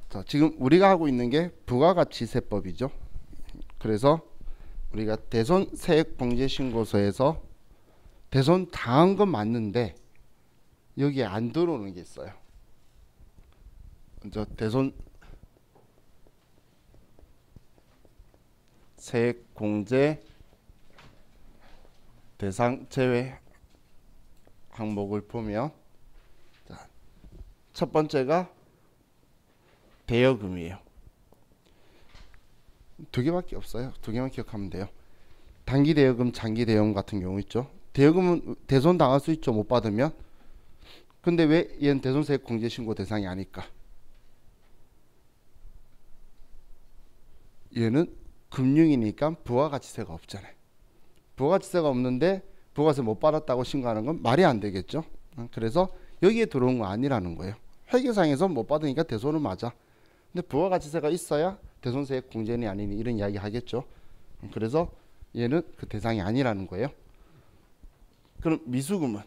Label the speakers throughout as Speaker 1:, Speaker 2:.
Speaker 1: 자, 지금 우리가 하고 있는 게 부가가치세법이죠. 그래서 우리가 대손 세액공제신고서에서 대손 당한 건 맞는데 여기에 안 들어오는 게 있어요. 먼저 대손 세액공제 대상 제외 항목을 보면, 자, 첫 번째가 대여금이에요. 두 개밖에 없어요. 두 개만 기억하면 돼요. 단기 대여금, 장기 대여금 같은 경우 있죠. 대여금은 대손 당할 수 있죠. 못 받으면. 근데 왜 얘는 대손세액 공제신고 대상이 아닐까? 얘는 금융이니까 부가가치세가 없잖아요. 부가가치세가 없는데 부가세 못 받았다고 신고하는 건 말이 안 되겠죠. 그래서 여기에 들어온 거 아니라는 거예요. 회계상에서 못 받으니까 대손은 맞아. 근데 부가가치세가 있어야 대손세액 공제니 아니니 이런 이야기 하겠죠. 그래서 얘는 그 대상이 아니라는 거예요. 그럼 미수금은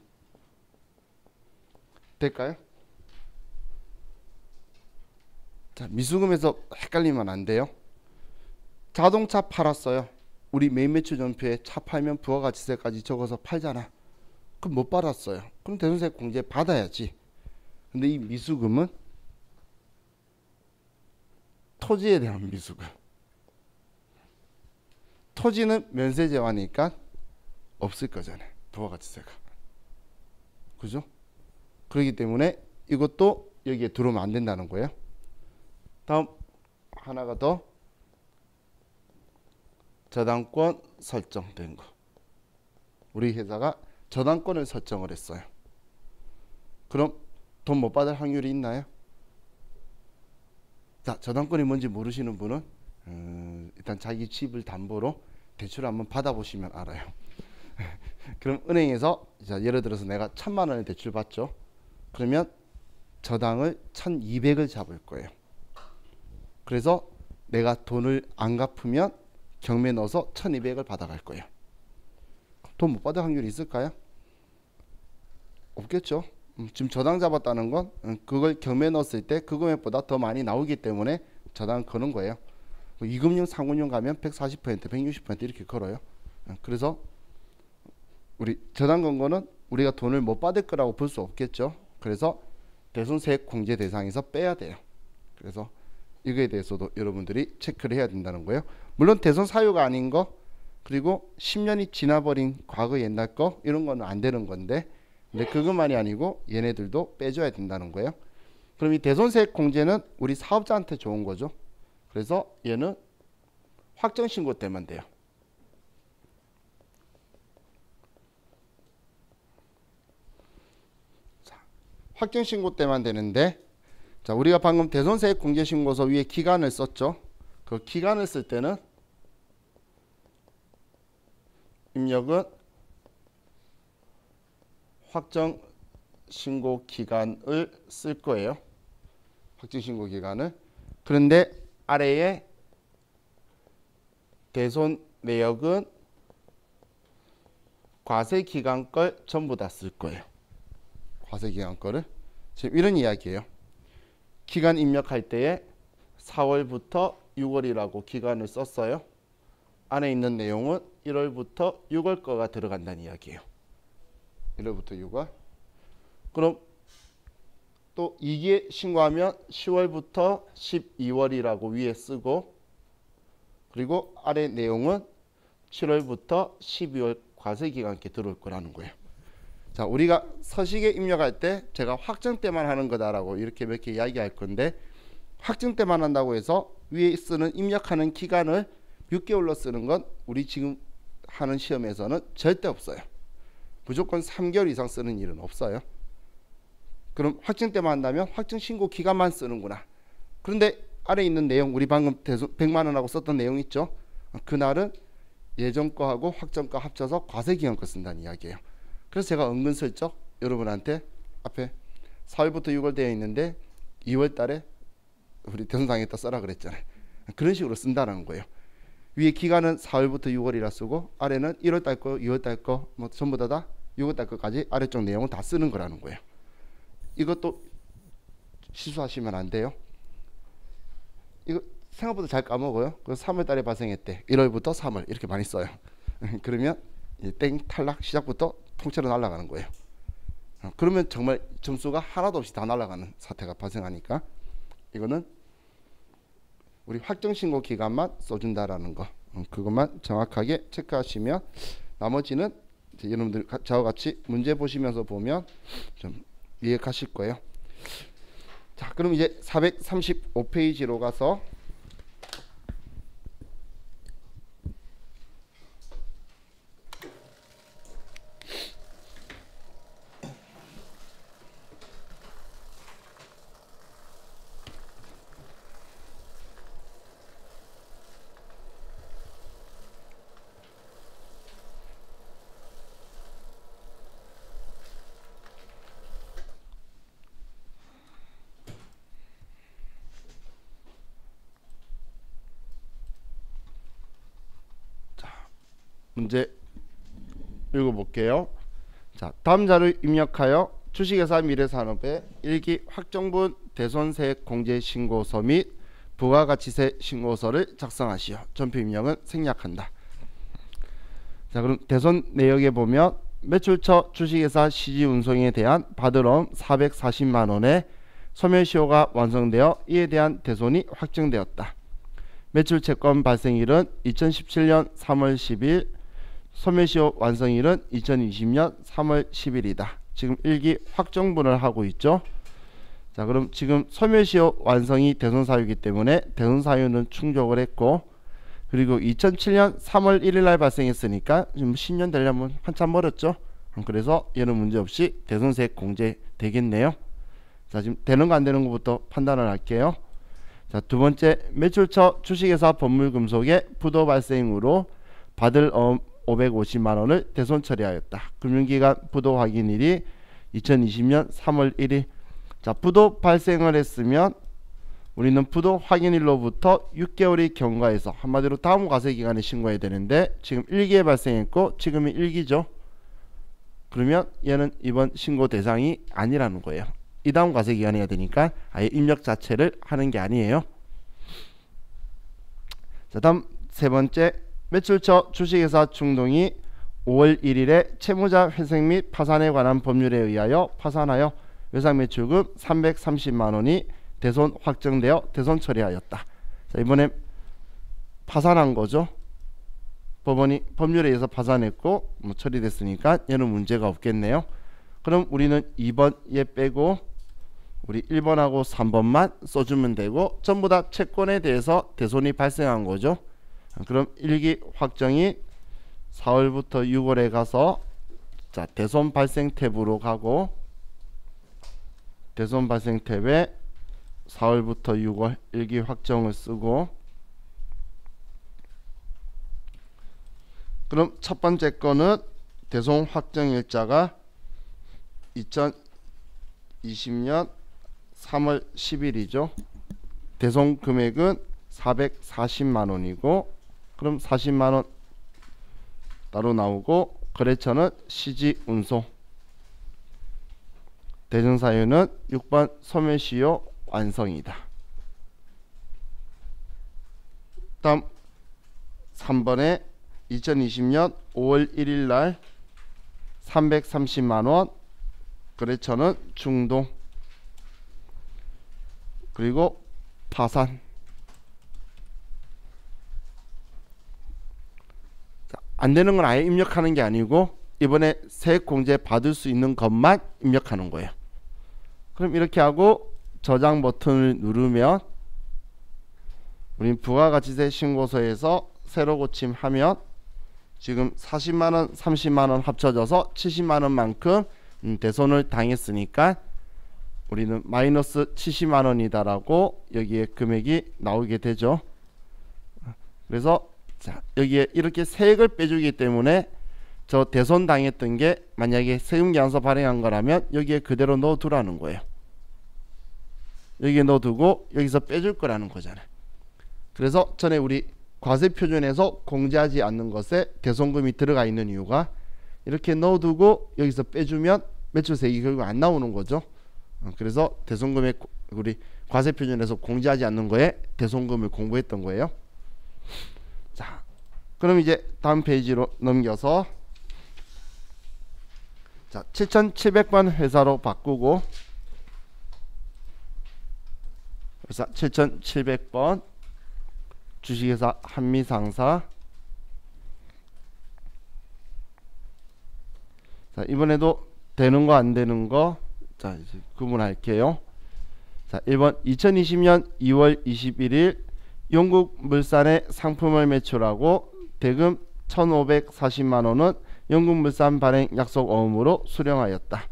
Speaker 1: 될까요? 자, 미수금에서 헷갈리면 안 돼요. 자동차 팔았어요. 우리 매입 매출 전표에 차 팔면 부가가치세까지 적어서 팔잖아. 그럼 못 받았어요. 그럼 대손세액 공제 받아야지. 근데 이 미수금은 토지에 대한 미수금. 토지는 면세제화니까 없을 거잖아요. 부가가치세가. 그죠? 그렇기 때문에 이것도 여기에 들어오면 안 된다는 거예요. 다음 하나가 더, 저당권 설정된 거. 우리 회사가 저당권을 설정을 했어요. 그럼 돈 못 받을 확률이 있나요? 자, 저당권이 뭔지 모르시는 분은 일단 자기 집을 담보로 대출을 한번 받아보시면 알아요. 그럼 은행에서, 자, 예를 들어서 내가 1,000만 원을 대출 받죠. 그러면 저당을 1,200을 잡을 거예요. 그래서 내가 돈을 안 갚으면 경매 넣어서 1,200을 받아갈 거예요. 돈 못 받을 확률이 있을까요? 없겠죠. 지금 저당 잡았다는 건 그걸 경매 넣었을 때 그 금액보다 더 많이 나오기 때문에 저당 거는 거예요. 2금융, 3금융 가면 140%, 160% 이렇게 걸어요. 그래서 우리 저당 건 거는 우리가 돈을 못 받을 거라고 볼 수 없겠죠. 그래서 대손세액 공제 대상에서 빼야 돼요. 그래서 이거에 대해서도 여러분들이 체크를 해야 된다는 거예요. 물론 대손 사유가 아닌 거, 그리고 10년이 지나버린 과거 옛날 거, 이런 거는 안 되는 건데, 근데 그것만이 아니고 얘네들도 빼줘야 된다는 거예요. 그럼 이 대손세액 공제는 우리 사업자한테 좋은 거죠. 그래서 얘는 확정신고 때만 돼요. 자, 확정신고 때만 되는데, 자, 우리가 방금 대손세액 공제신고서 위에 기간을 썼죠. 그 기간을 쓸 때는 입력은 확정신고 기간을 쓸 거예요. 확정신고 기간을. 그런데 아래에 대손 내역은 과세기간 걸 전부 다 쓸 거예요. 과세기간 거를. 지금 이런 이야기예요. 기간 입력할 때에 4월부터 6월이라고 기간을 썼어요. 안에 있는 내용은 1월부터 6월 거가 들어간다는 이야기예요. 1월부터 6월. 그럼 또 2기에 신고하면 10월부터 12월이라고 위에 쓰고, 그리고 아래 내용은 7월부터 12월 과세기간 께 들어올 거라는 거예요. 자, 우리가 서식에 입력할 때 제가 확정 때만 하는 거다라고 이렇게 몇 개 이야기할 건데, 확정 때만 한다고 해서 위에 쓰는 입력하는 기간을 6개월로 쓰는 건 우리 지금 하는 시험에서는 절대 없어요. 무조건 3개월 이상 쓰는 일은 없어요. 그럼 확정 때만 한다면 확정 신고 기간만 쓰는구나. 그런데 아래 있는 내용, 우리 방금 100만 원하고 썼던 내용 있죠. 그날은 예전 거하고 확정 거 합쳐서 과세기간 거 쓴다는 이야기예요. 그래서 제가 은근슬쩍 여러분한테 앞에 4월부터 6월 되어 있는데 2월 달에 우리 대손상에다 써라 그랬잖아요. 그런 식으로 쓴다는 거예요. 위에 기간은 4월부터 6월이라 쓰고, 아래는 1월 달 거, 2월 달 거, 뭐 전부 다 6월 달 거까지 아래쪽 내용을 다 쓰는 거라는 거예요. 이것도 실수하시면 안 돼요. 이거 생각보다 잘 까먹어요. 그 3월 달에 발생했대. 1월부터 3월 이렇게 많이 써요. 그러면 땡 탈락 시작부터 통째로 날아가는 거예요. 그러면 정말 점수가 하나도 없이 다 날아가는 사태가 발생하니까 이거는 우리 확정 신고 기간만 써준다라는 거, 그것만 정확하게 체크하시면 나머지는 이제 여러분들 저와 같이 문제 보시면서 보면 좀 이해하실 거예요. 자, 그럼 이제 435페이지로 가서 문제 읽어볼게요. 자, 다음 자료를 입력하여 주식회사 미래산업의 1기 확정분 대손세액 공제 신고서 및 부가가치세 신고서를 작성하시오. 전표 입력은 생략한다. 자, 그럼 대손 내역에 보면 매출 초 주식회사 시지 운송에 대한 받으러움 440만원의 소멸시효가 완성되어 이에 대한 대손이 확정되었다. 매출 채권 발생일은 2017년 3월 10일, 소멸시효 완성일은 2020년 3월 10일이다. 지금 1기 확정분을 하고 있죠. 자, 그럼 지금 소멸시효 완성이 대손사유이기 때문에 대손사유는 충족을 했고, 그리고 2007년 3월 1일 날 발생했으니까 지금 10년 되려면 한참 멀었죠. 그래서 얘는 문제없이 대손세액 공제 되겠네요. 자, 지금 되는 거 안 되는 것부터 판단을 할게요. 자, 두 번째, 매출 초 주식회사 법물금속의 부도 발생으로 받을 550만원을 대손 처리하였다. 금융기관 부도 확인일이 2020년 3월 1일. 자, 부도 발생을 했으면 우리는 부도 확인일로부터 6개월이 경과해서 한마디로 다음 과세기간에 신고해야 되는데 지금 1기에 발생했고 지금이 1기죠. 그러면 얘는 이번 신고 대상이 아니라는 거예요. 이 다음 과세기간에 해야 되니까 아예 입력 자체를 하는 게 아니에요. 자, 다음 세 번째, 매출 초 주식회사 충동이 5월 1일에 채무자 회생 및 파산에 관한 법률에 의하여 파산하여 외상매출금 330만원이 대손 확정되어 대손 처리하였다. 자, 이번에 파산한 거죠. 법원이 법률에 의해서 파산했고 처리됐으니까 얘는 문제가 없겠네요. 그럼 우리는 2번 얘 빼고 우리 1번하고 3번만 써주면 되고 전부 다 채권에 대해서 대손이 발생한 거죠. 그럼 1기 확정이 4월부터 6월에 가서 자, 대손 발생 탭으로 가고 대손 발생 탭에 4월부터 6월 1기 확정을 쓰고, 그럼 첫 번째 거는 대손 확정 일자가 2020년 3월 10일이죠. 대손 금액은 440만원이고 그럼 40만원 따로 나오고, 거래처는 시지운송, 대손사유는 6번 소멸시효 완성이다. 다음 3번에 2020년 5월 1일 날 330만원, 거래처는 중동, 그리고 파산. 자, 안 되는 건 아예 입력하는 게 아니고 이번에 세액공제 받을 수 있는 것만 입력하는 거예요. 그럼 이렇게 하고 저장 버튼을 누르면 우린 부가가치세 신고서에서 새로 고침하면 지금 40만원 30만원 합쳐져서 70만원만큼 대손을 당했으니까 우리는 마이너스 70만원이다 라고 여기에 금액이 나오게 되죠. 그래서 자, 여기에 이렇게 세액을 빼주기 때문에 저 대손 당했던 게 만약에 세금계산서 발행한 거라면 여기에 그대로 넣어두라는 거예요. 여기에 넣어두고 여기서 빼줄 거라는 거잖아요. 그래서 전에 우리 과세표준에서 공제하지 않는 것에 대손금이 들어가 있는 이유가 이렇게 넣어두고 여기서 빼주면 매출세액이 결국 안 나오는 거죠. 그래서 대손금액 우리 과세표준에서 공제하지 않는 거에 대손금을 공부했던 거예요. 자, 그럼 이제 다음 페이지로 넘겨서 자, 7700번 회사로 바꾸고 회사 7700번 주식회사 한미상사. 자, 이번에도 되는 거 안 되는 거 자, 이제 구분할게요. 자, 1번 2020년 2월 21일 영국물산에 상품을 매출하고 대금 1540만원은 영국물산 발행 약속 어음으로 수령하였다.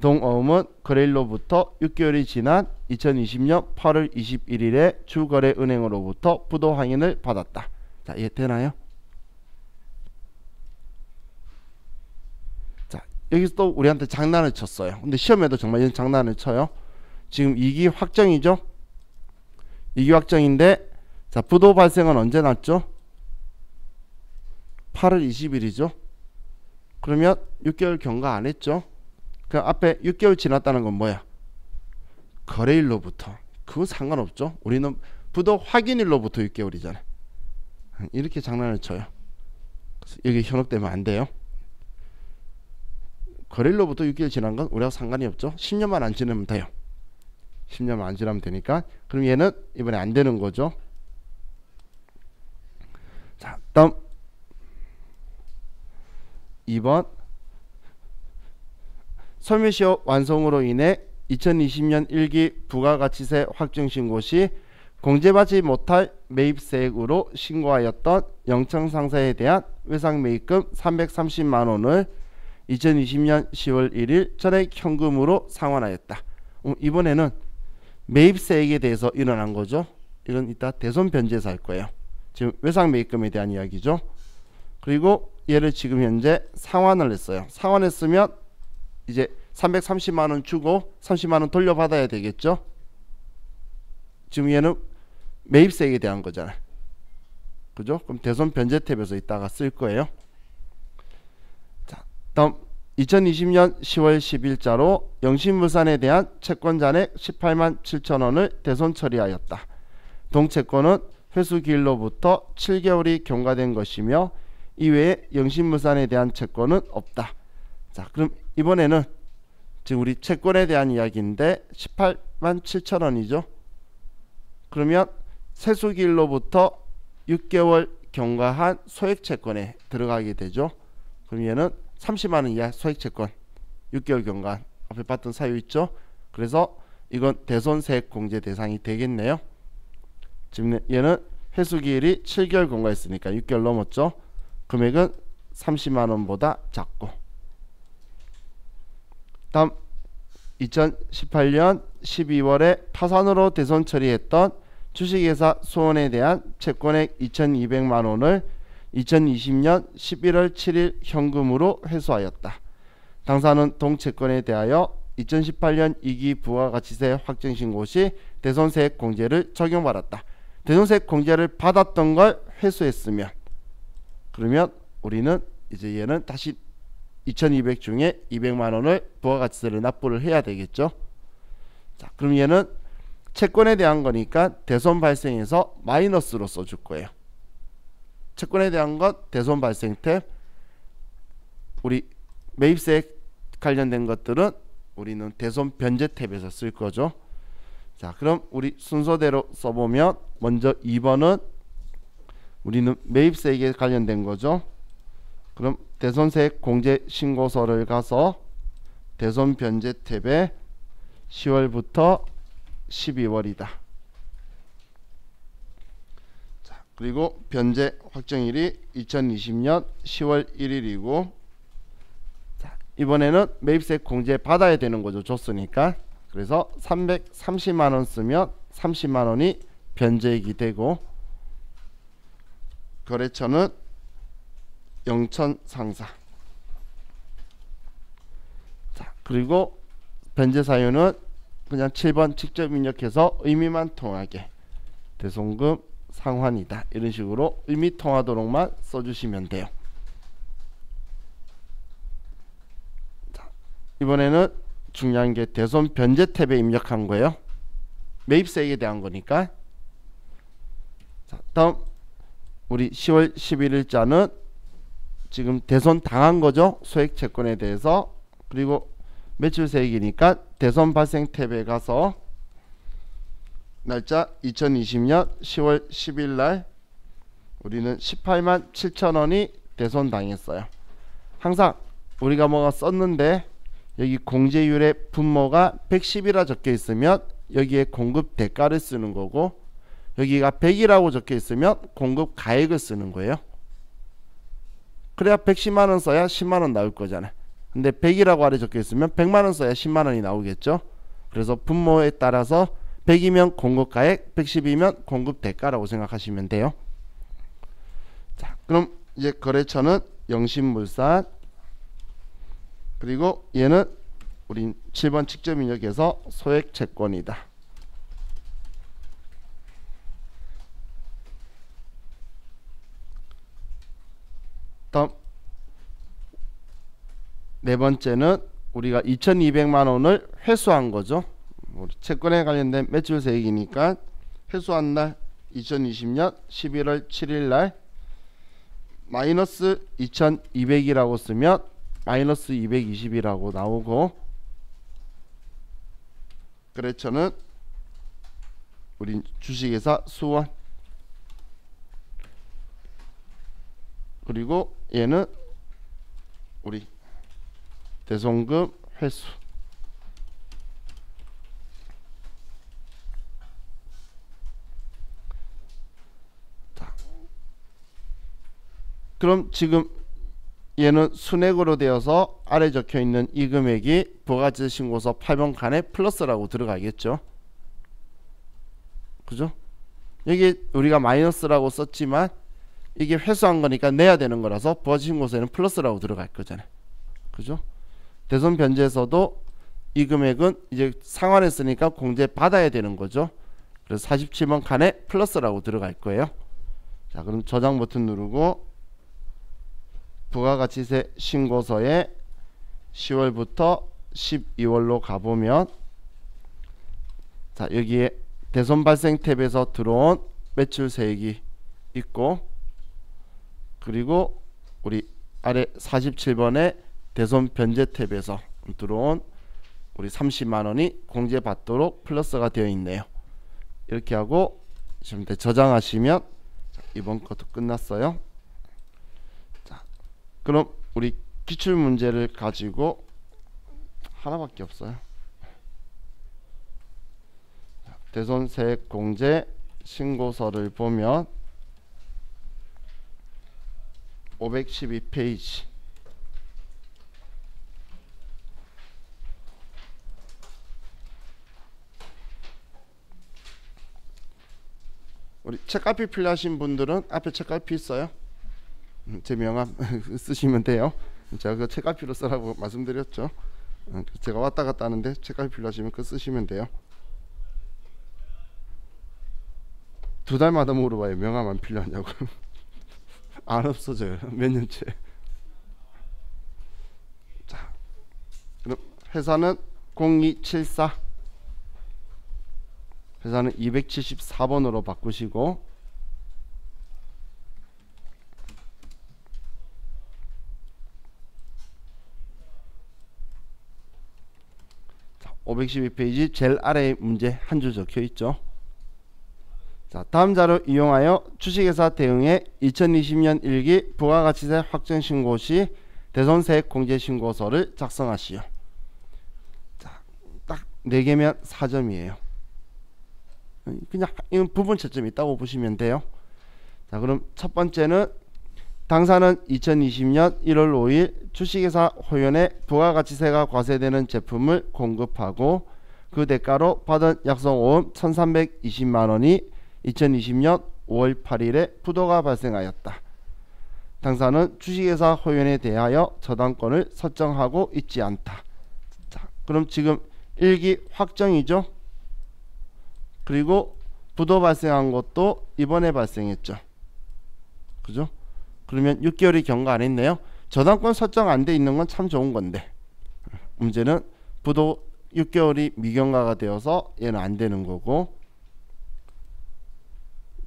Speaker 1: 동어음은 거래일로부터 6개월이 지난 2020년 8월 21일에 주거래은행으로부터 부도 확인을 받았다. 자, 이해 되나요? 자, 여기서 또 우리한테 장난을 쳤어요. 근데 시험에도 정말 이런 장난을 쳐요. 지금 2기 확정이죠? 2기 확정인데 자, 부도 발생은 언제 났죠? 8월 20일이죠. 그러면 6개월 경과 안 했죠. 그 앞에 6개월 지났다는 건 뭐야? 거래일로부터. 그거 상관없죠. 우리는 부도 확인일로부터 6개월이잖아요. 이렇게 장난을 쳐요. 그래서 여기 현혹되면 안 돼요. 거래일로부터 6개월 지난 건 우리하고 상관이 없죠. 10년만 안 지나면 돼요. 10년만 안 지나면 되니까. 그럼 얘는 이번에 안 되는 거죠. 자, 다음 2번 설명시효 완성으로 인해 2020년 1기 부가가치세 확정신고 시 공제받지 못할 매입세액으로 신고하였던 영청상사에 대한 외상매입금 330만원을 2020년 10월 1일 전액 현금으로 상환하였다. 이번에는 매입세액에 대해서 일어난 거죠. 이건 이따 대손변제에서 할 거예요. 지금 외상매입금에 대한 이야기죠. 그리고 얘를 지금 현재 상환을 했어요. 상환했으면 이제 330만원 주고 30만원 돌려받아야 되겠죠. 지금 얘는 매입세액에 대한 거잖아요. 그죠? 그럼 대손 변제 탭에서 이따가 쓸 거예요. 자, 다음 2020년 10월 10일자로 영신물산에 대한 채권 잔액 18만 7천원을 대손 처리하였다. 동채권은 회수기일로부터 7개월이 경과된 것이며 이외에 영신물산에 대한 채권은 없다. 자, 그럼 이번에는 지금 우리 채권에 대한 이야기인데 18만 7천원이죠. 그러면 세수기일로부터 6개월 경과한 소액채권에 들어가게 되죠. 그럼 얘는 30만원 이하 소액채권 6개월 경과한 앞에 봤던 사유 있죠. 그래서 이건 대손세액 공제 대상이 되겠네요. 지금 얘는 회수기일이 7개월 경과했으니까 6개월 넘었죠. 금액은 30만원보다 작고. 다음 2018년 12월에 파산으로 대손 처리했던 주식회사 수원에 대한 채권액 2200만원을 2020년 11월 7일 현금으로 회수하였다. 당사는 동채권에 대하여 2018년 2기 부가가치세 확정신고 시 대손세액 공제를 적용받았다. 대손세액 공제를 받았던 걸 회수했으면 그러면 우리는 이제 얘는 다시 2200 중에 200만원을 부가가치세를 납부를 해야 되겠죠. 자, 그럼 얘는 채권에 대한 거니까 대손 발생해서 마이너스로 써줄 거예요. 채권에 대한 것 대손 발생 탭, 우리 매입세액 관련된 것들은 우리는 대손 변제 탭에서 쓸 거죠. 자, 그럼 우리 순서대로 써보면 먼저 2번은 우리는 매입세액에 관련된 거죠. 그럼 대손세액 공제 신고서를 가서 대손 변제 탭에 10월부터 12월이다. 자, 그리고 변제 확정일이 2020년 10월 1일이고 자, 이번에는 매입세액 공제 받아야 되는 거죠. 줬으니까. 그래서 330만원 쓰면 30만원이 변제액이 되고 거래처는 영천상사. 자, 그리고 변제 사유는 그냥 7번 직접 입력해서 의미만 통하게 대손금 상환이다. 이런 식으로 의미 통하도록만 써주시면 돼요. 자, 이번에는 중요한 게 대손 변제 탭에 입력한 거예요. 매입세액에 대한 거니까. 자, 다음 우리 10월 11일자는 지금 대손 당한 거죠. 소액 채권에 대해서. 그리고 매출세액이니까 대손 발생 탭에 가서 날짜 2020년 10월 10일 날 우리는 18만 7천원이 대손 당했어요. 항상 우리가 뭐가 썼는데 여기 공제율의 분모가 110이라 적혀 있으면 여기에 공급 대가를 쓰는 거고, 여기가 100이라고 적혀 있으면 공급 가액을 쓰는 거예요. 그래야 110만원 써야 10만원 나올 거잖아요. 근데 100이라고 아래 적혀 있으면 100만원 써야 10만원이 나오겠죠. 그래서 분모에 따라서 100이면 공급 가액, 110이면 공급 대가라고 생각하시면 돼요. 자, 그럼 이제 거래처는 영신물산, 그리고 얘는 우리 7번 직접 입력해서 소액 채권이다. 다음 네 번째는 우리가 2200만원을 회수한 거죠. 우리 채권에 관련된 매출세액이니까 회수한 날 2020년 11월 7일 날 마이너스 2200이라고 쓰면 마이너스 220이라고 나오고, 거래처는 우리 주식회사 수원, 그리고 얘는 우리 대손금 회수. 자, 그럼 지금 얘는 순액으로 되어서 아래 적혀 있는 이 금액이 부가가치 신고서 8번 칸에 플러스라고 들어가겠죠. 그죠? 여기 우리가 마이너스라고 썼지만 이게 회수한 거니까 내야 되는 거라서 부가가치 신고서에는 플러스라고 들어갈 거잖아요. 그죠? 대손 변제에서도 이 금액은 이제 상환했으니까 공제 받아야 되는 거죠. 그래서 47번 칸에 플러스라고 들어갈 거예요. 자, 그럼 저장 버튼 누르고 부가가치세 신고서에 10월부터 12월로 가보면, 자, 여기에 대손 발생 탭에서 들어온 매출세액이 있고, 그리고 우리 아래 47번에 대손 변제 탭에서 들어온 우리 30만원이 공제받도록 플러스가 되어 있네요. 이렇게 하고 지금 저장하시면 이번 것도 끝났어요. 자, 그럼 우리 기출문제를 가지고 하나밖에 없어요. 대손세액 공제 신고서를 보면 512페이지, 우리 책갈피 필요하신 분들은 앞에 책갈피 있어요. 제 명함 쓰시면 돼요. 제가 그 책갈피로 쓰라고 말씀드렸죠. 제가 왔다 갔다 하는데 책갈피 필요하시면 그거 쓰시면 돼요. 2달마다 물어봐요. 명함 안 필요하냐고. 안 없어져요. 몇 년째. 자, 그럼 회사는 0274, 회사는 274번으로 바꾸시고, 자, 512페이지 제일 아래에 문제 한 줄 적혀 있죠. 자, 다음 자료 이용하여 주식회사 대응의 2020년 1기 부가가치세 확정신고 시 대손세액 공제신고서를 작성하시오. 자, 딱 4개면 4점이에요. 그냥 이건 부분 채점이 있다고 보시면 돼요. 자, 그럼 첫 번째는 당사는 2020년 1월 5일 주식회사 호연에 부가가치세가 과세되는 제품을 공급하고 그 대가로 받은 약속보험 1320만원이 2020년 5월 8일에 부도가 발생하였다. 당사는 주식회사 호연에 대하여 저당권을 설정하고 있지 않다. 자, 그럼 지금 1기 확정이죠. 그리고 부도 발생한 것도 이번에 발생했죠. 그죠? 그러면 6개월이 경과 안 했네요. 저당권 설정 안 돼 있는 건 참 좋은 건데, 문제는 부도 6개월이 미경과가 되어서 얘는 안 되는 거고,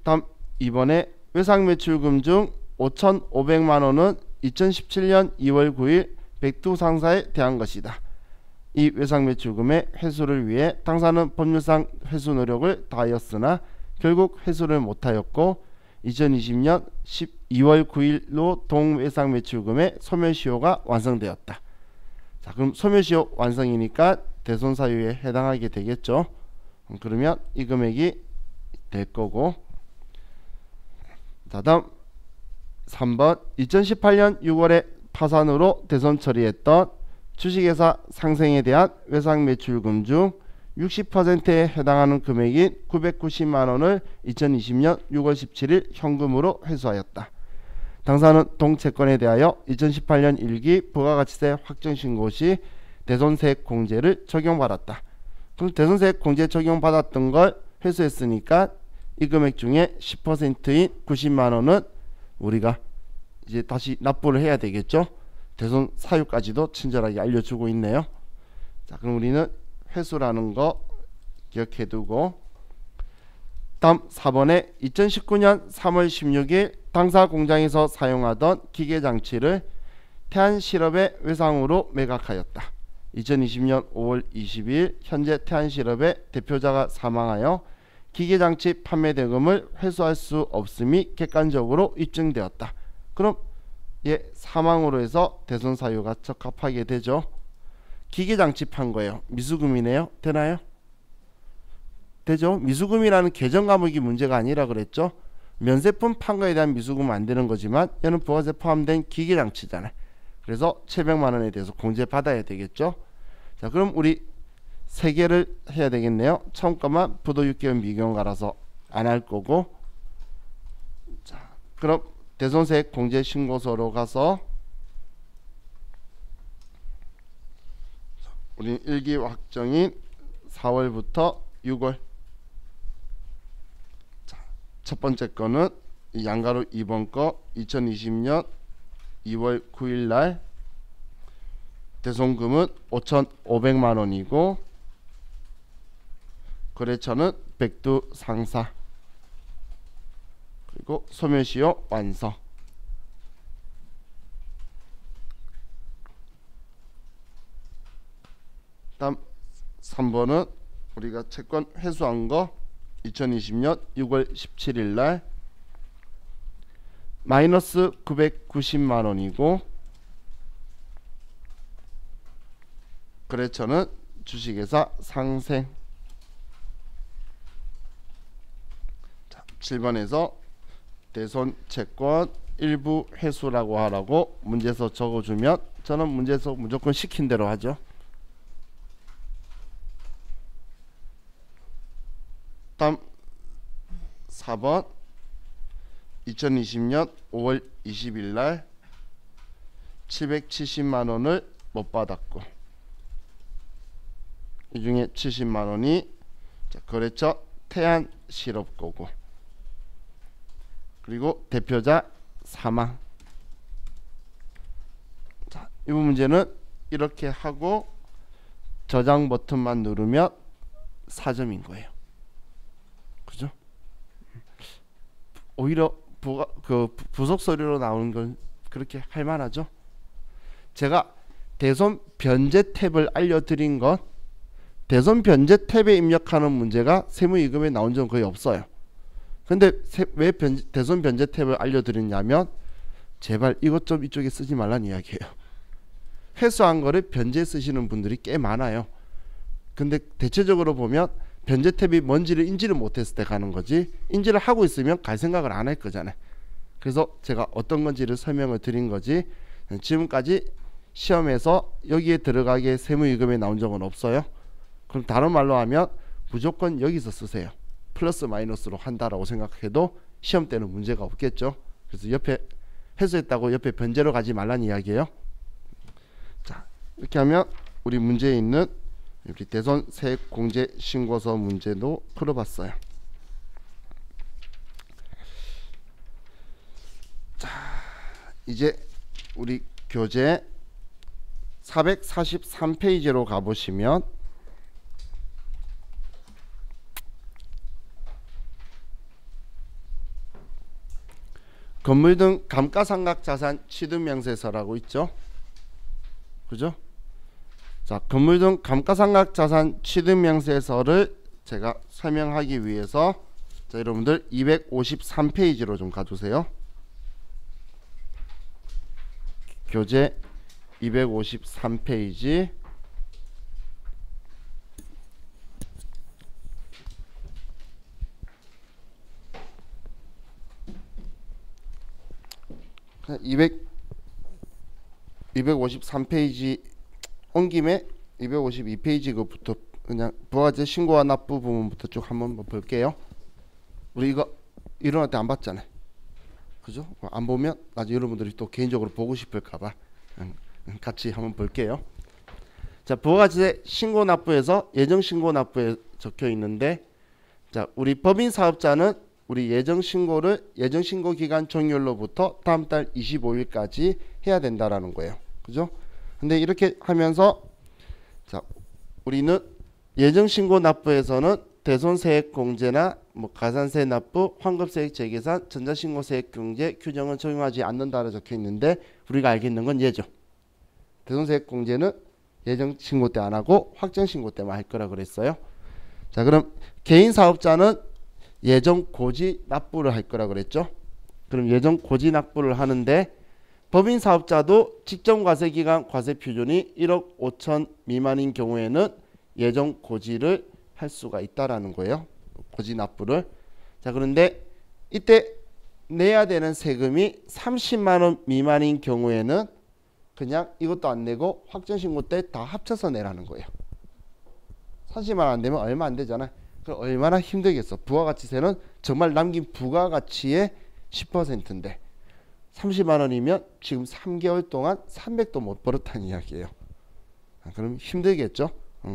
Speaker 1: 다음 이번에 외상매출금 중 5,500만 원은 2017년 2월 9일 백두 상사에 대한 것이다. 이 외상매출금의 회수를 위해 당사는 법률상 회수 노력을 다하였으나 결국 회수를 못하였고 2020년 12월 9일로 동외상매출금의 소멸시효가 완성되었다. 자, 그럼 소멸시효 완성이니까 대손사유에 해당하게 되겠죠. 그러면 이 금액이 될 거고, 자, 다음 3번 2018년 6월에 파산으로 대손 처리했던 주식회사 상생에 대한 외상매출금 중 60%에 해당하는 금액인 990만 원을 2020년 6월 17일 현금으로 회수하였다. 당사는 동채권에 대하여 2018년 1기 부가가치세 확정신고 시 대손세액 공제를 적용받았다. 그럼 대손세액 공제 적용받았던 걸 회수했으니까 이 금액 중에 10%인 90만 원은 우리가 이제 다시 납부를 해야 되겠죠. 대손 사유까지도 친절하게 알려주고 있네요. 자, 그럼 우리는 회수라는 거 기억해 두고, 다음 4번에 2019년 3월 16일 당사 공장에서 사용하던 기계장치를 태안실업의 외상으로 매각하였다. 2020년 5월 22일 현재 태안실업의 대표자가 사망하여 기계장치 판매 대금을 회수할 수 없음이 객관적으로 입증되었다. 그럼 사망으로 해서 대손사유가 적합하게 되죠. 기계장치 판 거예요. 미수금이네요. 되나요? 되죠. 미수금이라는 계정 과목이 문제가 아니라 그랬죠. 면세품 판 거에 대한 미수금은 안 되는 거지만 얘는 부가세 포함된 기계장치잖아요. 그래서 700만 원에 대해서 공제 받아야 되겠죠. 자, 그럼 우리 세 개를 해야 되겠네요. 처음 것만 부도 6개월 미경과라서 안 할 거고, 자, 그럼 대손세액 공제 신고서로 가서 우리 일기 확정인 4월부터 6월, 자, 첫 번째 거는 이 양가로 2번 거 2020년 2월 9일 날 대손금은 5,500만 원이고 거래처는 백두 상사, 그리고 소멸시효 완성. 다음 3번은 우리가 채권 회수한 거 2020년 6월 17일 날 마이너스 990만 원이고 거래처는 주식회사 상생. 자, 7번에서 대손 채권 일부 회수라고 하라고 문제서 적어주면 저는 문제서 무조건 시킨 대로 하죠. 다음 4번 2020년 5월 20일 날 770만 원을 못 받았고 이 중에 70만 원이 거래처 태안실업 거고, 그리고 대표자 사망. 자, 이 문제는 이렇게 하고 저장 버튼만 누르면 4점인 거예요. 그죠? 오히려 부속 서류로 나오는 건 그렇게 할 만하죠. 제가 대손 변제 탭을 알려드린 건 대손 변제 탭에 입력하는 문제가 세무이금에 나온 적은 거의 없어요. 근데 왜 대손 변제 탭을 알려드렸냐면 제발 이것 좀 이쪽에 쓰지 말란 이야기예요. 회수한 거를 변제에 쓰시는 분들이 꽤 많아요. 근데 대체적으로 보면 변제 탭이 뭔지를 인지를 못했을 때 가는 거지, 인지를 하고 있으면 갈 생각을 안 할 거잖아요. 그래서 제가 어떤 건지를 설명을 드린 거지, 지금까지 시험에서 여기에 들어가게 세무이금에 나온 적은 없어요. 그럼 다른 말로 하면 무조건 여기서 쓰세요. 플러스 마이너스로 한다라고 생각해도 시험 때는 문제가 없겠죠. 그래서 옆에 회수했다고 옆에 변제로 가지 말란 이야기예요. 자, 이렇게 하면 우리 문제에 있는 우리 대손 세액 공제 신고서 문제도 풀어봤어요. 자, 이제 우리 교재 443페이지로 가보시면 건물 등 감가상각 자산 취득 명세서라고 있죠. 그죠? 자, 건물 등 감가상각 자산 취득 명세서를 제가 설명하기 위해서 자, 여러분들 253페이지로 좀 가주세요. 교재 253페이지. 그냥 253페이지 온 김에 252페이지 그부터 그냥 부가세 신고와 납부 부분부터 쭉 한번 볼게요. 우리 이거 일어날 때 안 봤잖아요. 그죠? 안 보면 나중에 여러분들이 또 개인적으로 보고 싶을까봐 같이 한번 볼게요. 자, 부가세 신고 납부에서 예정 신고 납부에 적혀 있는데, 자, 우리 법인 사업자는 우리 예정 신고를 예정 신고 기간 종료로부터 다음 달 25일까지 해야 된다라는 거예요. 그죠? 근데 이렇게 하면서 자, 우리는 예정 신고 납부에서는 대손세액 공제나 뭐 가산세 납부, 환급세액 재계산, 전자신고세액 공제 규정은 적용하지 않는다라 적혀 있는데, 우리가 알겠는 건 얘죠. 대손세액 공제는 예정 신고 때 안 하고 확정 신고 때만 할 거라 그랬어요. 자, 그럼 개인 사업자는 예정 고지 납부를 할 거라 그랬죠. 그럼 예정 고지 납부를 하는데, 법인 사업자도 직전 과세 기간 과세 표준이 1억 5천 미만인 경우에는 예정 고지를 할 수가 있다라는 거예요. 고지 납부를. 자, 그런데 이때 내야 되는 세금이 30만 원 미만인 경우에는 그냥 이것도 안 내고 확정 신고 때 다 합쳐서 내라는 거예요. 30만 원 안 되면 얼마 안 되잖아요. 그럼 얼마나 힘들겠어. 부가가치세는 정말 남긴 부가가치의 10%인데 30만 원이면 지금 3개월 동안 300도 못 벌었다는 이야기예요. 그럼 힘들겠죠.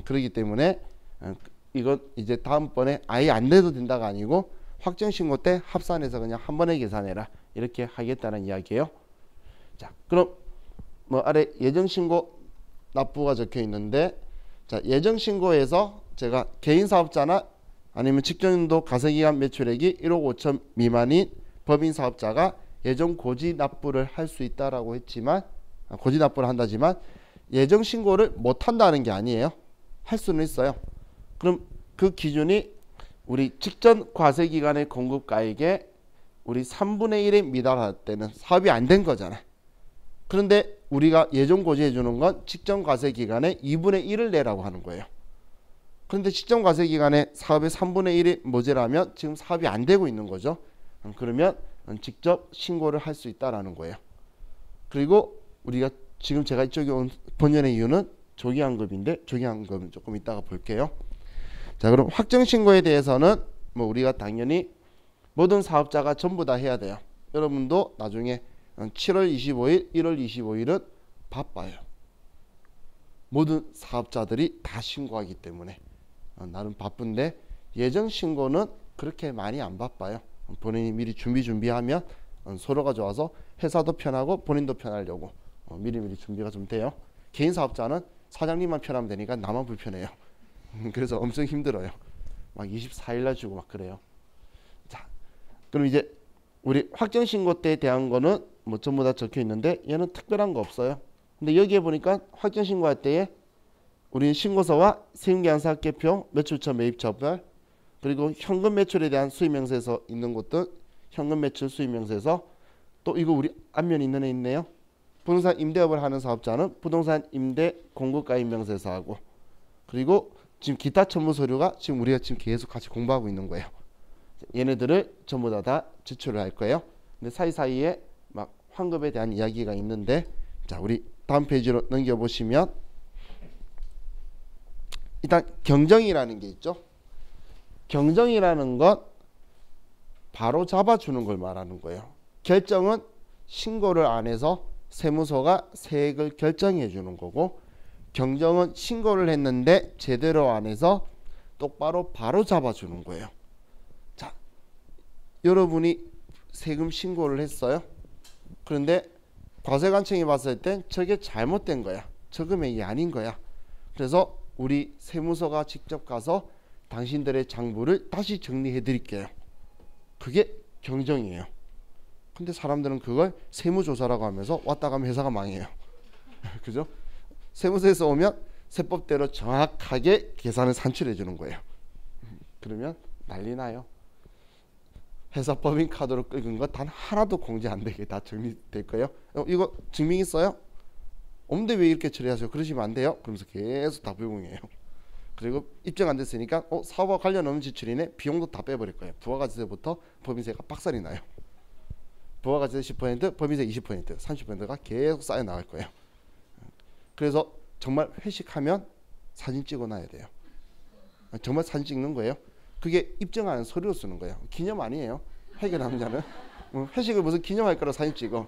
Speaker 1: 그렇기 때문에 이건 이제 다음번에 아예 안 내도 된다가 아니고 확정 신고 때 합산해서 그냥 한 번에 계산해라, 이렇게 하겠다는 이야기예요. 자, 그럼 뭐 아래 예정 신고 납부가 적혀 있는데, 자, 예정 신고에서 제가 개인 사업자나 아니면 직전연도 가세기간 매출액이 1억 5천 미만인 법인 사업자가 예정 고지 납부를 할 수 있다라고 했지만, 고지 납부를 한다지만 예정 신고를 못 한다는 게 아니에요. 할 수는 있어요. 그럼 그 기준이 우리 직전 과세 기간의 공급가액에 우리 3분의 1에 미달할 때는 사업이 안 된 거잖아요. 그런데 우리가 예정 고지해 주는 건 직전 과세 기간에 2분의 1을 내라고 하는 거예요. 그런데 직전 과세 기간에 사업의 3분의 1이 모자라면 지금 사업이 안 되고 있는 거죠. 그러면 직접 신고를 할 수 있다라는 거예요. 그리고 우리가 지금 제가 이쪽에 온 본연의 이유는 조기환급인데, 조기환급은 조금 이따가 볼게요. 자, 그럼 확정 신고에 대해서는 뭐 우리가 당연히 모든 사업자가 전부 다 해야 돼요. 여러분도 나중에 7월 25일, 1월 25일은 바빠요. 모든 사업자들이 다 신고하기 때문에 나는 바쁜데, 예정 신고는 그렇게 많이 안 바빠요. 본인이 미리 준비하면 서로가 좋아서 회사도 편하고 본인도 편하려고 미리미리 준비가 좀 돼요. 개인 사업자는 사장님만 편하면 되니까 나만 불편해요. 그래서 엄청 힘들어요. 막 24일날 주고 막 그래요. 자, 그럼 이제 우리 확정 신고 때에 대한 거는 뭐 전부 다 적혀 있는데, 얘는 특별한 거 없어요. 근데 여기에 보니까 확정 신고할 때에 우리 신고서와 세금계산서학계표, 매출처 매입처별, 그리고 현금 매출에 대한 수입명세서 있는 곳들, 현금 매출 수입명세서, 또 이거 우리 앞면 있는 애 있네요. 부동산 임대업을 하는 사업자는 부동산 임대 공급가입명세서하고, 그리고 지금 기타 첨부 서류가 지금 우리가 지금 계속 같이 공부하고 있는 거예요. 얘네들을 전부 다 제출을 할 거예요. 근데 사이사이에 막 환급에 대한 이야기가 있는데, 자, 우리 다음 페이지로 넘겨보시면 일단 경정이라는 게 있죠. 경정이라는 건 바로 잡아주는 걸 말하는 거예요. 결정은 신고를 안 해서 세무서가 세액을 결정해 주는 거고, 경정은 신고를 했는데 제대로 안 해서 똑바로 바로 잡아주는 거예요. 자, 여러분이 세금 신고를 했어요. 그런데 과세관청이 봤을 땐 저게 잘못된 거야. 저 금액이 아닌 거야. 그래서 우리 세무서가 직접 가서 당신들의 장부를 다시 정리해 드릴게요. 그게 경정이에요. 근데 사람들은 그걸 세무조사라고 하면서 왔다 가면 회사가 망해요. 그죠? 세무서에서 오면 세법대로 정확하게 계산을 산출해 주는 거예요. 그러면 난리 나요. 회사 법인카드로 긁은 거 단 하나도 공제 안 되게 다 정리될 거예요. 이거 증명 있어요? 없는데 왜 이렇게 처리하세요? 그러시면 안 돼요. 그러면서 계속 다 불공이에요. 그리고 입증 안 됐으니까 사업과 관련 없는 지출이네, 비용도 다 빼버릴 거예요. 부가가치세부터 법인세가 빡살이 나요. 부가가치세 10%, 법인세 20%, 30%가 계속 쌓여 나갈 거예요. 그래서 정말 회식하면 사진 찍어 놔야 돼요. 정말 사진 찍는 거예요. 그게 입증하는 서류로 쓰는 거예요. 기념 아니에요. 회계담자는 회식을 무슨 기념할 거라 사진 찍어.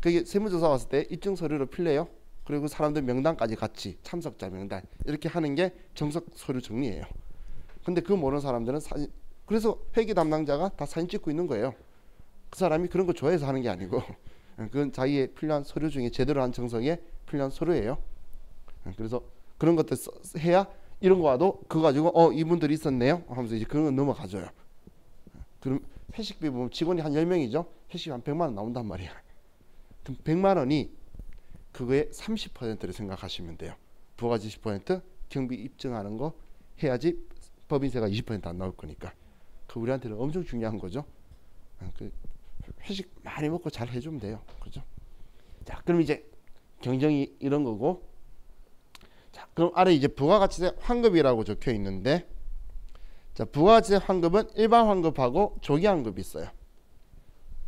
Speaker 1: 그게 세무조사 왔을 때 입증 서류로 필래요. 그리고 사람들 명단까지 같이 참석자 명단 이렇게 하는 게 정석 서류 정리예요. 근데 그거 모르는 사람들은 사진, 그래서 회계 담당자가 다 사진 찍고 있는 거예요. 그 사람이 그런 거 좋아해서 하는 게 아니고 그건 자기의 필요한 서류 중에 제대로 한 정석에 필요한 서류예요. 그래서 그런 것들 해야 이런 거 와도 그거 가지고 이분들이 있었네요 하면서 이제 그런 거 넘어가줘요. 그럼 회식비 보면 직원이 한 10명이죠. 회식비 한 100만 원 나온단 말이야. 그럼 100만 원이 그거의 30%를 생각하시면 돼요. 부가가치 10%, 경비 입증하는 거 해야지 법인세가 20% 안 나올 거니까. 그 우리한테는 엄청 중요한 거죠. 그 회식 많이 먹고 잘 해주면 돼요. 그죠? 자, 그럼 이제 경정이 이런 거고. 자, 그럼 아래 이제 부가가치세 환급이라고 적혀 있는데, 자, 부가가치세 환급은 일반 환급하고 조기 환급이 있어요.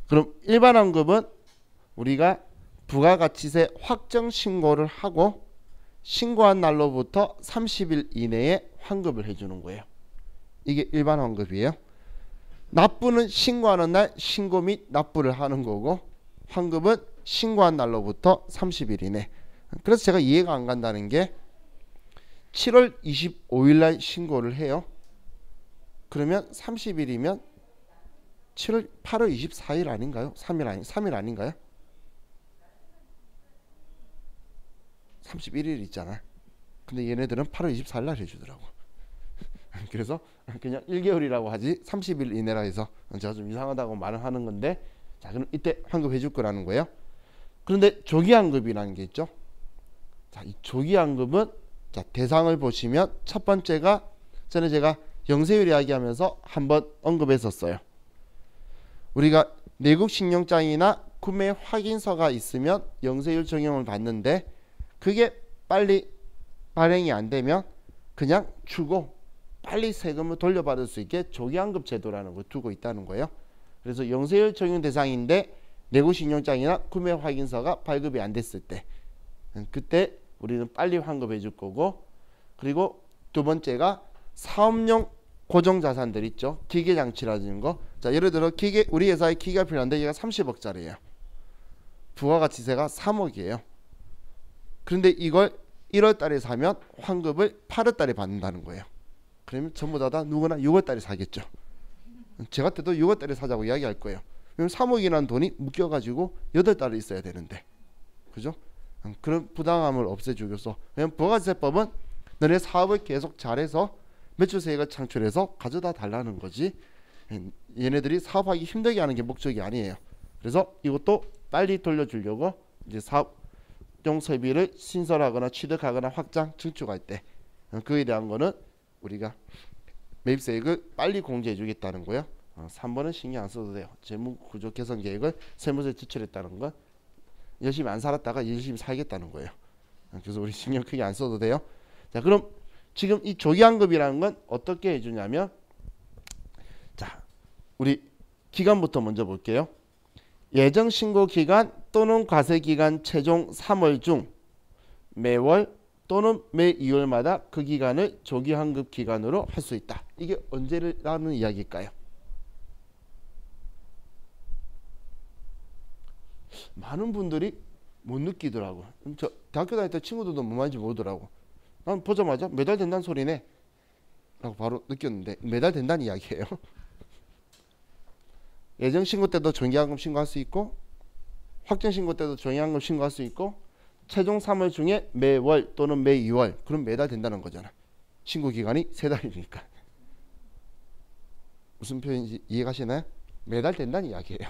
Speaker 1: 그럼 일반 환급은 우리가 부가가치세 확정 신고를 하고 신고한 날로부터 30일 이내에 환급을 해주는 거예요. 이게 일반 환급이에요. 납부는 신고하는 날 신고 및 납부를 하는 거고, 환급은 신고한 날로부터 30일 이내. 그래서 제가 이해가 안 간다는 게 7월 25일 날 신고를 해요. 그러면 30일이면 8월 24일 아닌가요? 3일 아닌가요? 31일 있잖아. 근데 얘네들은 8월 24일 날 해주더라고. 그래서 그냥 1개월이라고 하지 30일 이내라 해서 제가 좀 이상하다고 말을 하는 건데, 자, 그럼 이때 환급해 줄 거라는 거예요. 그런데 조기환급이라는 게 있죠. 자, 이 조기환급은 자, 대상을 보시면 첫 번째가 전에 제가 영세율 이야기하면서 한번 언급했었어요. 우리가 내국 신용장이나 구매 확인서가 있으면 영세율 적용을 받는데, 그게 빨리 발행이 안 되면 그냥 주고 빨리 세금을 돌려받을 수 있게 조기환급 제도라는 걸 두고 있다는 거예요. 그래서 영세율 적용 대상인데 내국 신용장이나 구매 확인서가 발급이 안 됐을 때, 그때 우리는 빨리 환급해 줄 거고, 그리고 두 번째가 사업용 고정자산들 있죠. 기계장치라는 거. 자, 예를 들어 우리 회사에 기계가 필요한데 얘가 30억짜리예요. 부가가치세가 3억이에요. 그런데 이걸 1월 달에 사면 환급을 8월 달에 받는다는 거예요. 그러면 전부 다 누구나 6월 달에 사겠죠. 제 같아도 6월 달에 사자고 이야기할 거예요. 왜냐면 3억이라는 돈이 묶여가지고 8달에 있어야 되는데, 그죠? 그런 부당함을 없애주기 위해서. 왜냐면 부가가치세법은 너네 사업을 계속 잘해서 매출세액을 창출해서 가져다 달라는 거지, 얘네들이 사업하기 힘들게 하는 게 목적이 아니에요. 그래서 이것도 빨리 돌려주려고 이제 사업용 설비를 신설하거나 취득하거나 확장 증축할 때 그에 대한 거는 우리가 매입세액을 빨리 공제해 주겠다는 거예요. 3번은 신경 안 써도 돼요. 재무구조 개선 계획을 세무서에 제출했다는 건 열심히 안 살았다가 열심히 살겠다는 거예요. 그래서 우리 신경 크게 안 써도 돼요. 자, 그럼 지금 이 조기환급이라는 건 어떻게 해주냐면, 자, 우리 기간부터 먼저 볼게요. 예정신고기간 또는 과세기간 최종 3월 중 매월 또는 매 2월마다 그 기간을 조기환급 기간으로 할 수 있다. 이게 언제라는 이야기일까요? 많은 분들이 못 느끼더라고. 저 대학교 다닐 때 친구들도 뭐 말인지 모르더라고. 난 보자마자 매달 된다는 소리네 라고 바로 느꼈는데, 매달 된다는 이야기예요. 예정신고 때도 정기환급 신고할 수 있고, 확정신고 때도 정기환급 신고할 수 있고, 최종 3월 중에 매월 또는 매 2월, 그럼 매달 된다는 거잖아. 신고기간이 3달이니까. 무슨 표현인지 이해가시나요? 매달 된다는 이야기예요.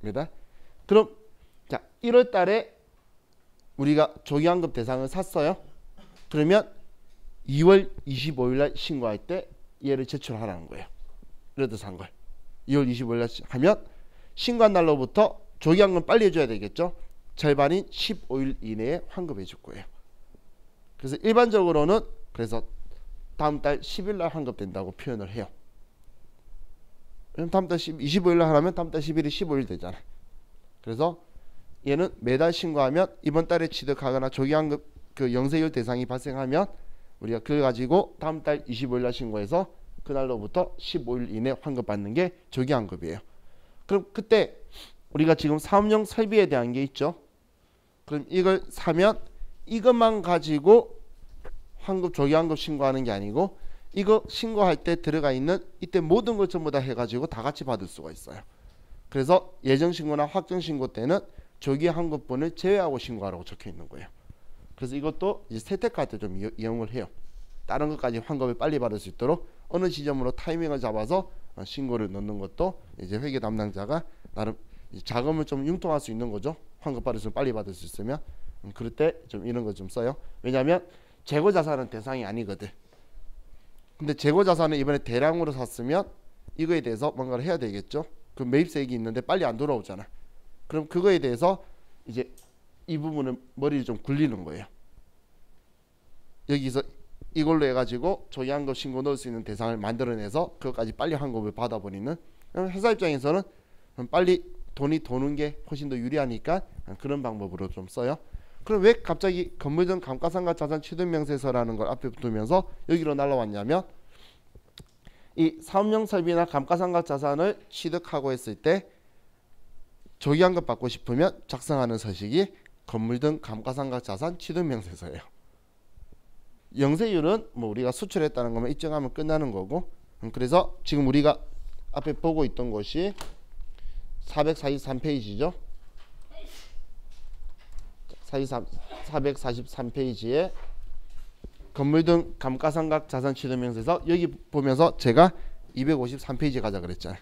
Speaker 1: 매달. 그럼 자 1월 달에 우리가 조기환급 대상을 샀어요. 그러면 2월 25일 날 신고할 때 얘를 제출하라는 거예요. 이래도 산 걸 2월 25일 날 하면 신고한 날로부터 조기환급 빨리 해줘야 되겠죠. 절반인 15일 이내에 환급해 줄 거예요. 그래서 일반적으로는 그래서 다음 달 10일 날 환급된다고 표현을 해요. 다음 달 25일 날 하려면 다음 달 10일이 15일 되잖아. 그래서 얘는 매달 신고하면 이번 달에 취득하거나 조기환급 그 영세율 대상이 발생하면 우리가 그걸 가지고 다음 달 25일 날 신고해서 그날로부터 15일 이내 환급받는 게 조기환급이에요. 그럼 그때 우리가 지금 사업용 설비에 대한 게 있죠. 그럼 이걸 사면 이것만 가지고 환급 조기환급 신고하는 게 아니고 이거 신고할 때 들어가 있는 이때 모든 걸 전부 다 해가지고 다 같이 받을 수가 있어요. 그래서 예정신고나 확정신고 때는 조기환급분을 제외하고 신고하라고 적혀 있는 거예요. 그래서 이것도 이제 세택할 때 좀 이용을 해요. 다른 것까지 환급을 빨리 받을 수 있도록 어느 지점으로 타이밍을 잡아서 신고를 넣는 것도 이제 회계 담당자가 나름 자금을 좀 융통할 수 있는 거죠. 환급 받을 수 빨리 받을 수 있으면 그럴 때 좀 이런 거 좀 써요. 왜냐하면 재고 자산은 대상이 아니거든. 근데 재고 자산을 이번에 대량으로 샀으면 이거에 대해서 뭔가를 해야 되겠죠. 그 매입세액이 있는데 빨리 안 돌아오잖아. 그럼 그거에 대해서 이제 이 부분은 머리를 좀 굴리는 거예요. 여기서 이걸로 해가지고 조기환급 신고 넣을 수 있는 대상을 만들어내서 그것까지 빨리 환급을 받아버리는. 회사 입장에서는 빨리 돈이 도는 게 훨씬 더 유리하니까 그런 방법으로 좀 써요. 그럼 왜 갑자기 건물 등 감가상각 자산 취득명세서라는 걸 앞에 두면서 여기로 날라왔냐면 이 사업용 설비나 감가상각 자산을 취득하고 했을 때 조기환급 받고 싶으면 작성하는 서식이 건물 등 감가상각 자산 취득명세서예요. 영세율은 뭐 우리가 수출했다는 것만 입증하면 끝나는 거고, 그래서 지금 우리가 앞에 보고 있던 것이 443페이지죠. 443페이지에 건물 등 감가상각 자산 취득명세서 여기 보면서 제가 253페이지 가자 그랬잖아요.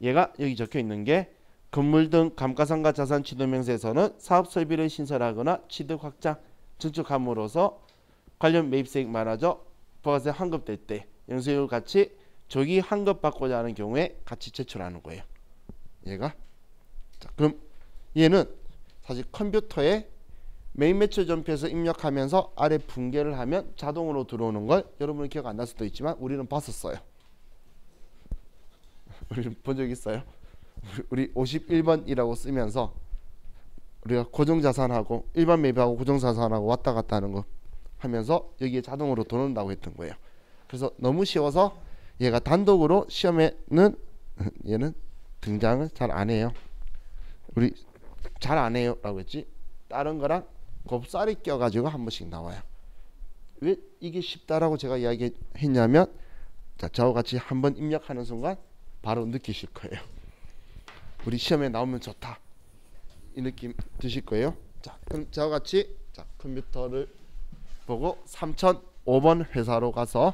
Speaker 1: 얘가 여기 적혀 있는 게 건물 등 감가상각 자산 취득명세서는 사업 설비를 신설하거나 취득 확장 증축함으로써 관련 매입세액 많아져 부가세 환급될 때 영세율 같이 조기 환급받고자 하는 경우에 같이 제출하는 거예요. 얘가 자, 그럼 얘는 사실 컴퓨터에 매입 매출 전표에서 입력하면서 아래 분계를 하면 자동으로 들어오는 걸 여러분은 기억 안 날 수도 있지만 우리는 봤었어요. 우리는 본 적 있어요. 우리 51번이라고 쓰면서 우리가 고정자산하고 일반 매입하고 고정자산하고 왔다 갔다 하는 거 하면서 여기에 자동으로 들어온다고 했던 거예요. 그래서 너무 쉬워서 얘가 단독으로 시험에는 얘는 등장을 잘 안 해요. 우리 잘 안 해요 라고 했지 다른 거랑 곱살이 껴가지고 한 번씩 나와요. 왜 이게 쉽다라고 제가 이야기했냐면 자, 저와 같이 한번 입력하는 순간 바로 느끼실 거예요. 우리 시험에 나오면 좋다 이 느낌 드실 거예요. 자, 그럼 저와 같이 자, 컴퓨터를 보고 3005번 회사로 가서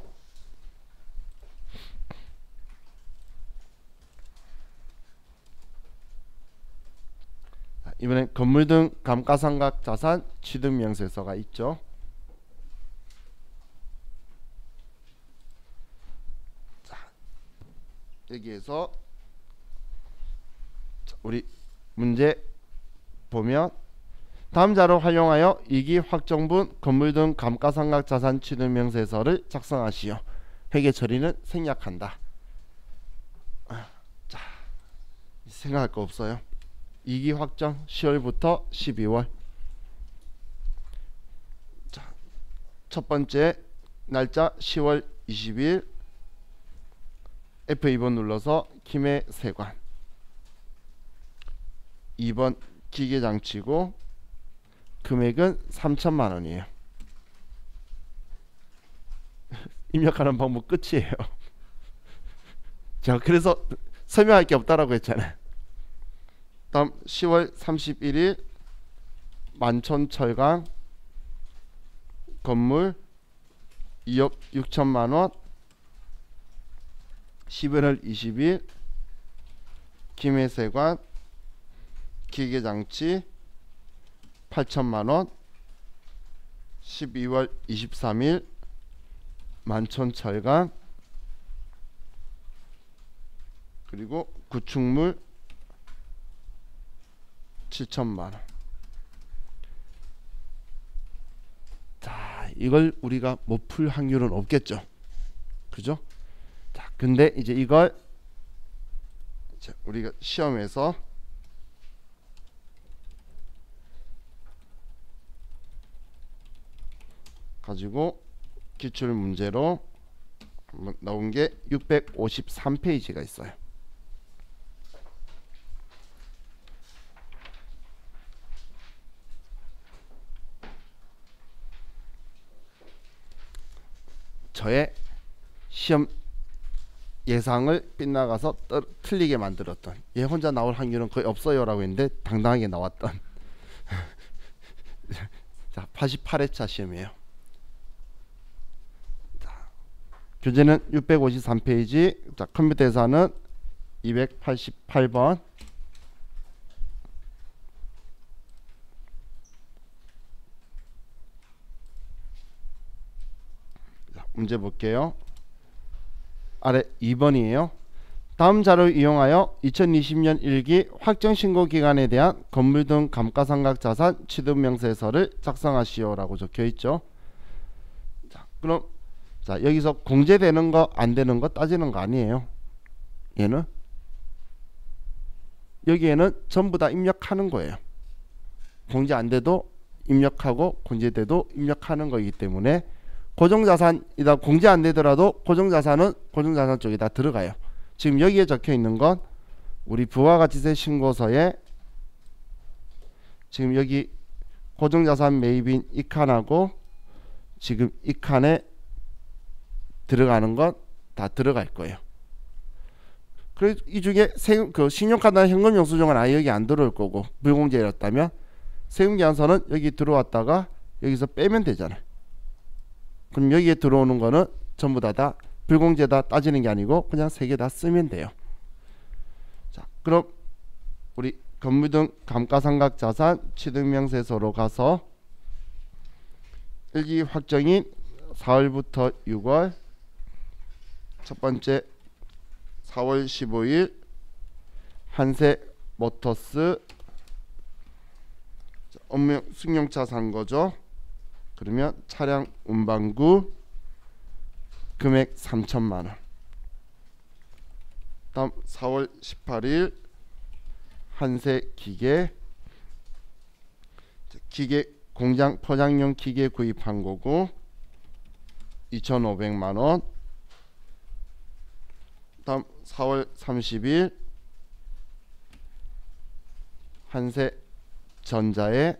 Speaker 1: 이번엔 건물 등 감가상각 자산 취득명세서가 있죠. 자, 여기에서 우리 문제 보면 다음 자료 활용하여 이기 확정분 건물 등 감가상각 자산 취득명세서를 작성하시오. 회계 처리는 생략한다. 자, 생각할 거 없어요. 2기 확정 10월부터 12월. 자, 첫 번째 날짜 10월 20일 F2번 눌러서 김해 세관. 2번 기계장치고 금액은 3천만 원이에요. 입력하는 방법 끝이에요. 자, 그래서 설명할 게 없다라고 했잖아요. 다음 10월 31일 만촌철강 건물 2억 6천만 원. 11월 20일 김해세관 기계장치 8천만원, 12월 23일 만촌철강, 그리고 구축물 7천만원. 자, 이걸 우리가 못 풀 확률은 없겠죠. 그죠? 자, 근데 이제 이걸 우리가 시험에서 가지고 기출 문제로 나온 게 653페이지가 있어요. 저의 시험 예상을 빗나가서 틀리게 만들었던, 얘 혼자 나올 확률은 거의 없어요 라고 했는데 당당하게 나왔던 자, 88회차 시험이에요. 자, 교재는 653페이지, 자, 컴퓨터 예산은 288번. 자, 문제 볼게요. 아래 2번이에요. 다음 자료를 이용하여 2020년 1기 확정신고 기간에 대한 건물 등 감가상각자산 취득명세서를 작성하시오 라고 적혀있죠. 자, 그럼 자, 여기서 공제되는 거 안되는 거 따지는 거 아니에요. 얘는 여기에는 전부 다 입력하는 거예요. 공제 안돼도 입력하고 공제돼도 입력하는 거이기 때문에 고정자산이다 공제 안되더라도 고정자산은 고정자산 쪽에 다 들어가요. 지금 여기에 적혀있는 건 우리 부가가치세 신고서에 지금 여기 고정자산 매입인 이 칸하고 지금 이 칸에 들어가는 건 다 들어갈 거예요. 그래서 이 중에 세금, 그 신용카드나 현금 영수증은 아예 여기 안 들어올 거고, 불공제였다면 세금계산서는 여기 들어왔다가 여기서 빼면 되잖아요. 그럼 여기에 들어오는 거는 전부 다 불공제다 따지는 게 아니고 그냥 세 개 다 쓰면 돼요. 자, 그럼 우리 건물 등 감가상각자산 취득명세서로 가서 1기 확정인 4월부터 6월, 첫 번째 4월 15일 한세모터스 업무 승용차 산 거죠. 그러면 차량 운반구 금액 3천만원. 다음 4월 18일 한세기계, 기계 공장 포장용 기계 구입한 거고 2,500만원. 다음 4월 30일 한세전자에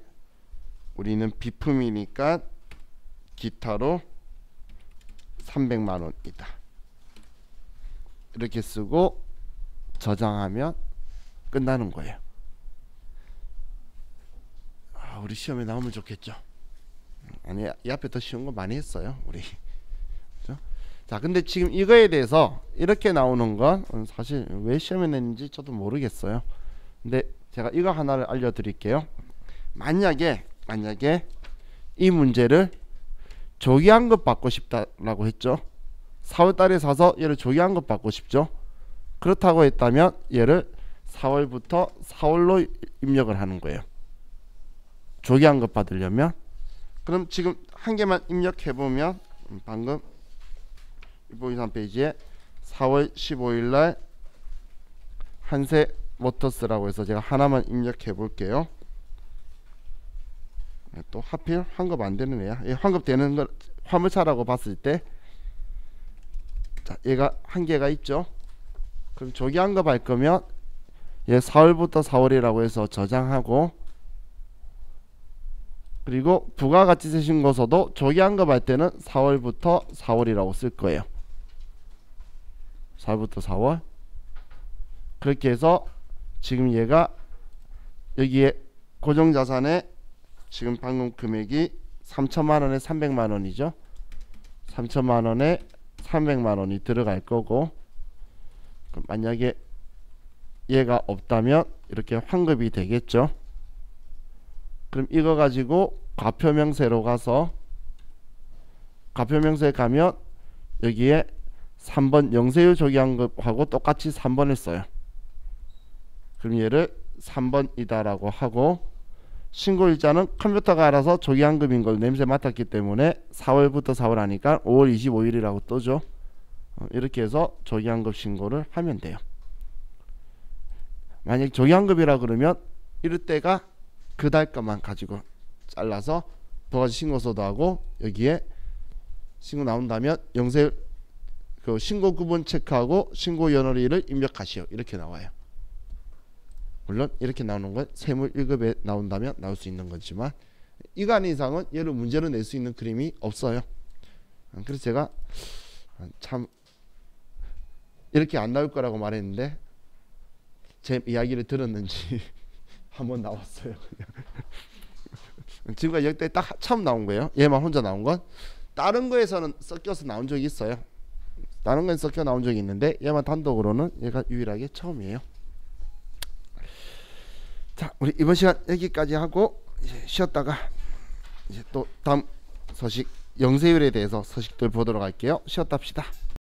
Speaker 1: 우리는 비품이니까 기타로 300만원이다. 이렇게 쓰고 저장하면 끝나는 거예요. 아, 우리 시험에 나오면 좋겠죠. 아니, 이 앞에 더 쉬운 거 많이 했어요 우리. 그렇죠? 자, 근데 지금 이거에 대해서 이렇게 나오는 건 사실 왜 시험에 냈는지 저도 모르겠어요. 근데 제가 이거 하나를 알려드릴게요. 만약에 이 문제를 조기환급 받고 싶다라고 했죠. 4월달에 사서 얘를 조기환급 받고 싶죠. 그렇다고 했다면 얘를 4월부터 4월로 입력을 하는 거예요. 조기환급 받으려면. 그럼 지금 한 개만 입력해보면 방금 253페이지에 4월 15일날 한세모터스라고 해서 제가 하나만 입력해 볼게요. 또 하필 환급 안 되는 애야. 환급 되는 걸 화물차라고 봤을 때, 자, 얘가 한 개가 있죠. 그럼 조기 환급 할 거면 얘 4월부터 4월이라고 해서 저장하고, 그리고 부가가치세 신고서도 조기 환급 할 때는 4월부터 4월이라고 쓸 거예요. 4월부터 4월. 그렇게 해서 지금 얘가 여기에 고정자산에 지금 방금 금액이 3천만원에 300만원이죠. 3천만원에 300만원이 들어갈 거고, 만약에 얘가 없다면 이렇게 환급이 되겠죠. 그럼 이거 가지고 과표명세로 가서 과표명세에 가면 여기에 3번 영세율 조기환급하고 똑같이 3번을 써요. 그럼 얘를 3번이다 라고 하고, 신고일자는 컴퓨터가 알아서 조기환급인 걸 냄새 맡았기 때문에 4월부터 4월 하니까 5월 25일이라고 뜨죠. 이렇게 해서 조기환급 신고를 하면 돼요. 만약 조기환급이라 그러면 이럴 때가 그 달 것만 가지고 잘라서 부가세 신고서도 하고, 여기에 신고 나온다면 영세 그 신고 구분 체크하고 신고 연월일을 입력하시오, 이렇게 나와요. 물론 이렇게 나오는 건 세무 1급에 나온다면 나올 수 있는 거지만, 이거 아닌 이상은 얘를 문제로 낼 수 있는 그림이 없어요. 그래서 제가 참 이렇게 안 나올 거라고 말했는데 제 이야기를 들었는지 한번 나왔어요. 지금까지 역대 딱 처음 나온 거예요. 얘만 혼자 나온 건. 다른 거에서는 섞여서 나온 적이 있어요. 다른 건 섞여 나온 적이 있는데 얘만 단독으로는 얘가 유일하게 처음이에요. 자, 우리 이번 시간 여기까지 하고 이제 쉬었다가 이제 또 다음 소식 영세율에 대해서 소식들 보도록 할게요. 쉬었다 합시다.